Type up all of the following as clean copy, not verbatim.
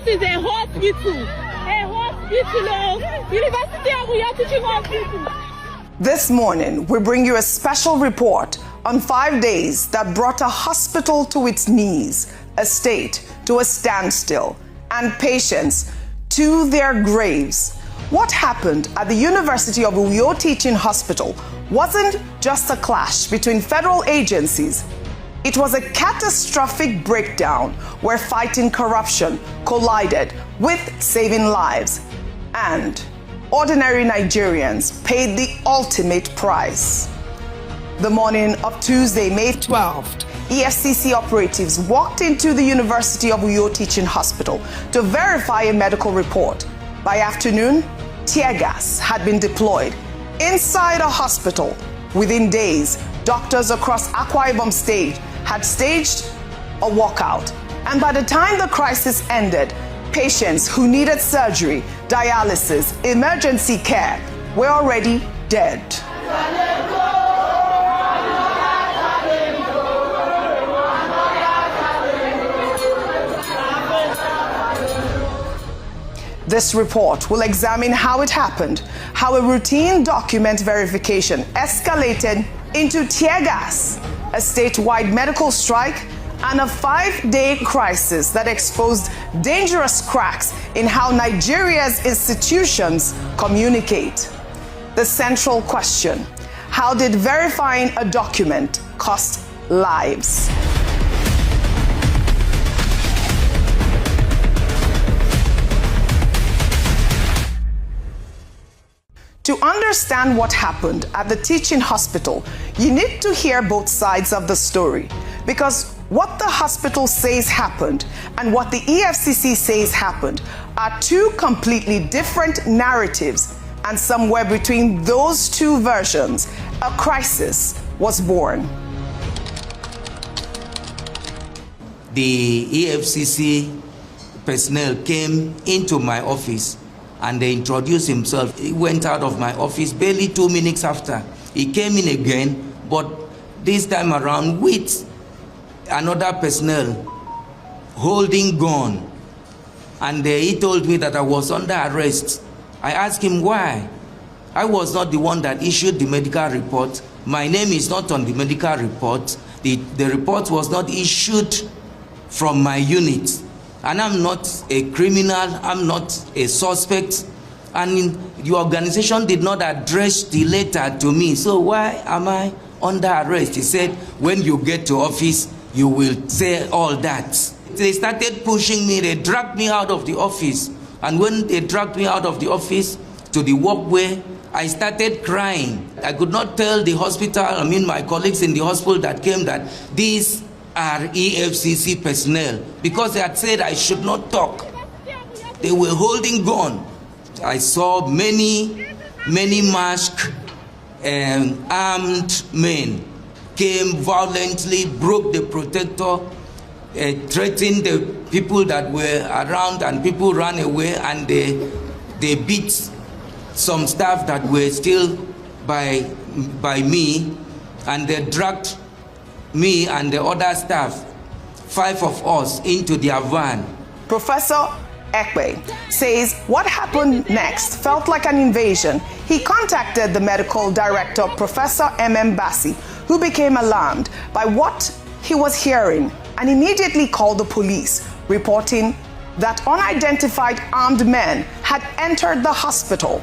is a hospital. University of Uyo Teaching Hospital. This morning, we bring you a special report on 5 days that brought a hospital to its knees, a state to a standstill, and patients to their graves. What happened at the University of Uyo Teaching Hospital wasn't just a clash between federal agencies. It was a catastrophic breakdown where fighting corruption collided with saving lives, and ordinary Nigerians paid the ultimate price. The morning of Tuesday, May 12th, EFCC operatives walked into the University of Uyo Teaching Hospital to verify a medical report. By afternoon, tear gas had been deployed inside a hospital. Within days, doctors across Akwa Ibom State had staged a walkout. And by the time the crisis ended, patients who needed surgery, dialysis, emergency care were already dead. This report will examine how it happened, how a routine document verification escalated into tear gas, a statewide medical strike, and a 5-day crisis that exposed dangerous cracks in how Nigeria's institutions communicate. The central question: how did verifying a document cost lives? To understand what happened at the teaching hospital, you need to hear both sides of the story, because what the hospital says happened and what the EFCC says happened are two completely different narratives, and somewhere between those two versions, a crisis was born. The EFCC personnel came into my office and they introduced himself. He went out of my office barely 2 minutes after. He came in again, but this time around with another personnel holding gun. And he told me that I was under arrest. I asked him why. I was not the one that issued the medical report. My name is not on the medical report. The report was not issued from my unit. And I'm not a criminal, I'm not a suspect, and the organization did not address the letter to me. So why am I under arrest? He said, when you get to office, you will say all that. They started pushing me, they dragged me out of the office. And when they dragged me out of the office to the walkway, I started crying. I could not tell the hospital, my colleagues in the hospital that came, that these are EFCC personnel, because they had said I should not talk. They were holding gun. I saw many masked and armed men came violently, broke the protector, threatened the people that were around, and people ran away, and they beat some staff that were still by me, and they dragged me and the other staff, 5 of us, into their van. Professor Ekpe says what happened next felt like an invasion. He contacted the medical director, Professor Bassi, who became alarmed by what he was hearing and immediately called the police, reporting that unidentified armed men had entered the hospital.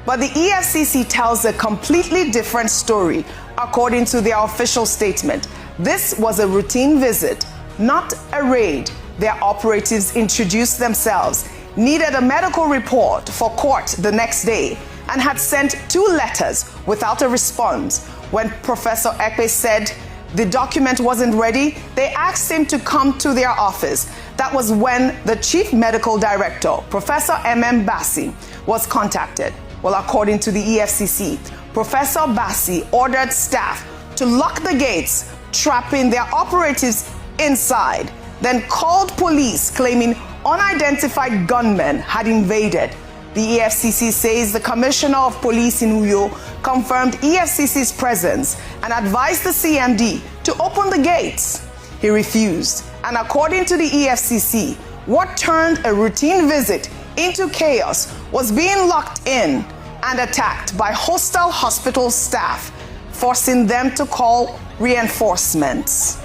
But the EFCC tells a completely different story. According to their official statement, this was a routine visit, not a raid. Their operatives introduced themselves, needed a medical report for court the next day, and had sent 2 letters without a response. When Professor Ekpe said the document wasn't ready, they asked him to come to their office. That was when the chief medical director, Professor Bassi, was contacted. Well, according to the EFCC, Professor Bassi ordered staff to lock the gates, trapping their operatives inside, then called police claiming unidentified gunmen had invaded. The EFCC says the Commissioner of Police in Uyo confirmed EFCC's presence and advised the CMD to open the gates. He refused, and according to the EFCC, what turned a routine visit into chaos was being locked in and attacked by hostile hospital staff, forcing them to call reinforcements.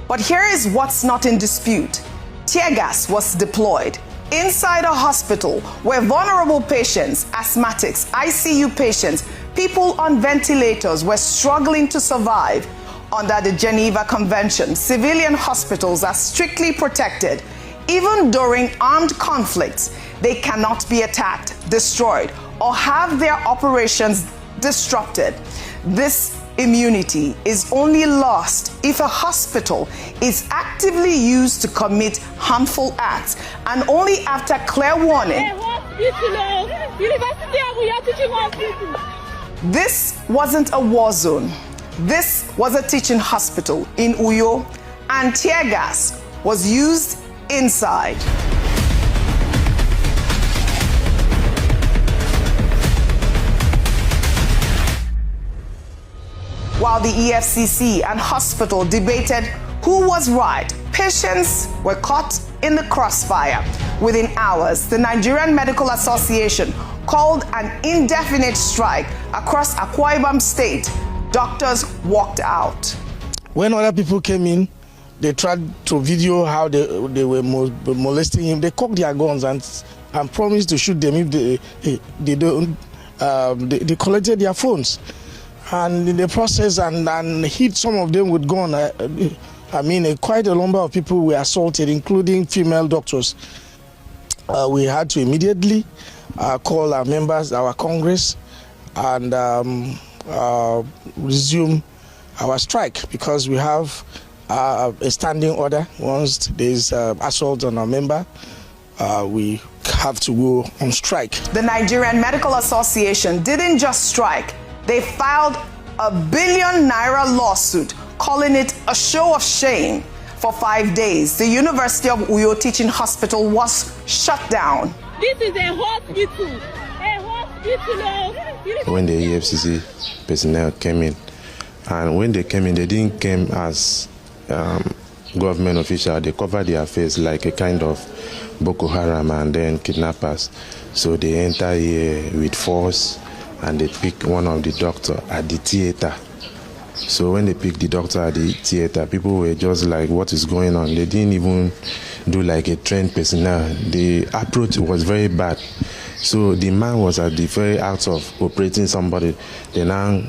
But here is what's not in dispute. Tear gas was deployed inside a hospital where vulnerable patients, asthmatics, ICU patients, people on ventilators were struggling to survive. Under the Geneva Convention, civilian hospitals are strictly protected. Even during armed conflicts, they cannot be attacked, destroyed, or have their operations disrupted. This immunity is only lost if a hospital is actively used to commit harmful acts, and only after clear warning. This wasn't a war zone. This was a teaching hospital in Uyo, and tear gas was used inside. While the EFCC and hospital debated who was right, patients were caught in the crossfire. Within hours, the Nigerian Medical Association called an indefinite strike across Akwa Ibom State. Doctors walked out. When other people came in, they tried to video how they were molesting him. They cocked their guns and promised to shoot them if they don't. They collected their phones. And in the process, and hit some of them with gun. Quite a number of people were assaulted, including female doctors. We had to immediately call our members, our Congress, and resume our strike, because we have a standing order. Once there's assault on a member, we have to go on strike. The Nigerian Medical Association didn't just strike. They filed a ₦1 billion lawsuit, calling it a show of shame. For 5 days, the University of Uyo Teaching Hospital was shut down. This is a hospital. When the EFCC personnel came in, and when they came in, they didn't come as government officials. They covered their face like a kind of Boko Haram and then kidnappers. So they enter here with force, and they pick one of the doctors at the theater. So when they picked the doctor at the theater, people were just like, what is going on? They didn't even do like a trained personnel. The approach was very bad. So the man was at the very act of operating somebody. They now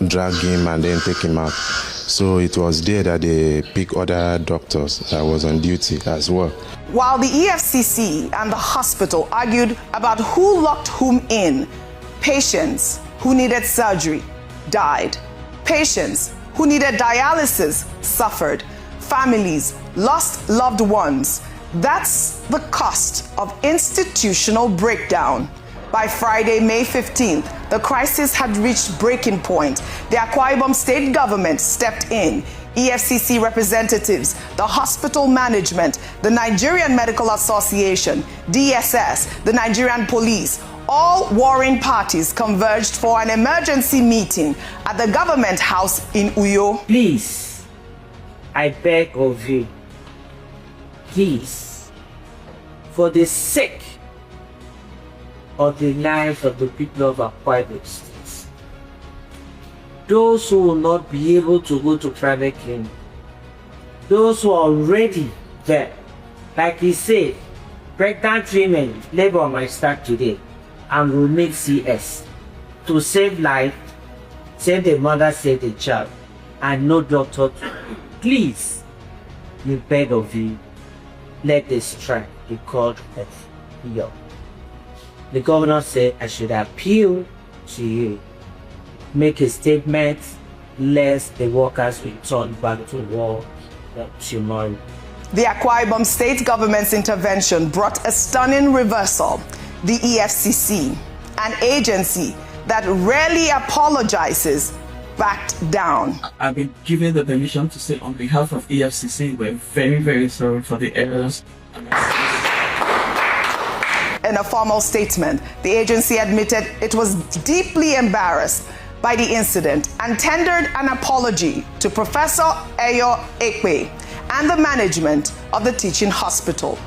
drag him and then take him out. So it was there that they picked other doctors that was on duty as well. While the EFCC and the hospital argued about who locked whom in, patients who needed surgery died. Patients who needed dialysis suffered. Families lost loved ones. That's the cost of institutional breakdown. By Friday, May 15th, the crisis had reached breaking point. The Akwa Ibom state government stepped in. EFCC representatives, the hospital management, the Nigerian Medical Association, DSS, the Nigerian police, all warring parties converged for an emergency meeting at the government house in Uyo. Please, I beg of you, please, for the sake of the lives of the people of Akwa Ibom State, those who will not be able to go to private clinic, those who are already there, like he said, pregnant women, labor might start today and will need CS to save life, save the mother, save the child, and no doctor. Please, we beg of you, let the strike be called off here. The governor said I should appeal to you, make a statement, lest the workers return back to work tomorrow. The Akwa Ibom state government's intervention brought a stunning reversal. The EFCC, an agency that rarely apologizes, backed down. I've been given the permission to say on behalf of EFCC, we're very, very sorry for the errors. In a formal statement, the agency admitted it was deeply embarrassed by the incident and tendered an apology to Professor Eyo Ekwe. and the management of the teaching hospital.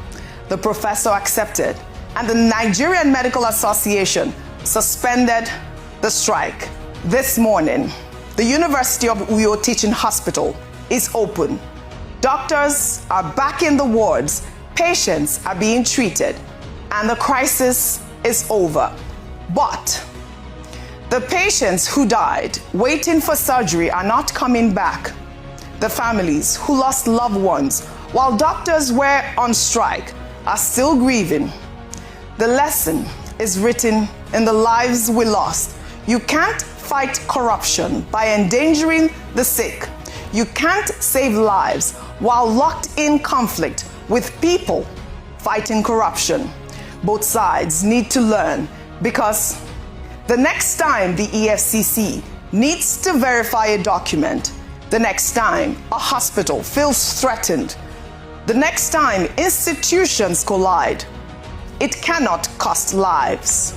The professor accepted, and the Nigerian Medical Association suspended the strike. This morning, the University of Uyo Teaching Hospital is open. Doctors are back in the wards, patients are being treated, and the crisis is over. But the patients who died waiting for surgery are not coming back. The families who lost loved ones while doctors were on strike are still grieving. The lesson is written in the lives we lost. You can't fight corruption by endangering the sick. You can't save lives while locked in conflict with people fighting corruption. Both sides need to learn, because the next time the EFCC needs to verify a document, the next time a hospital feels threatened, the next time institutions collide, it cannot cost lives.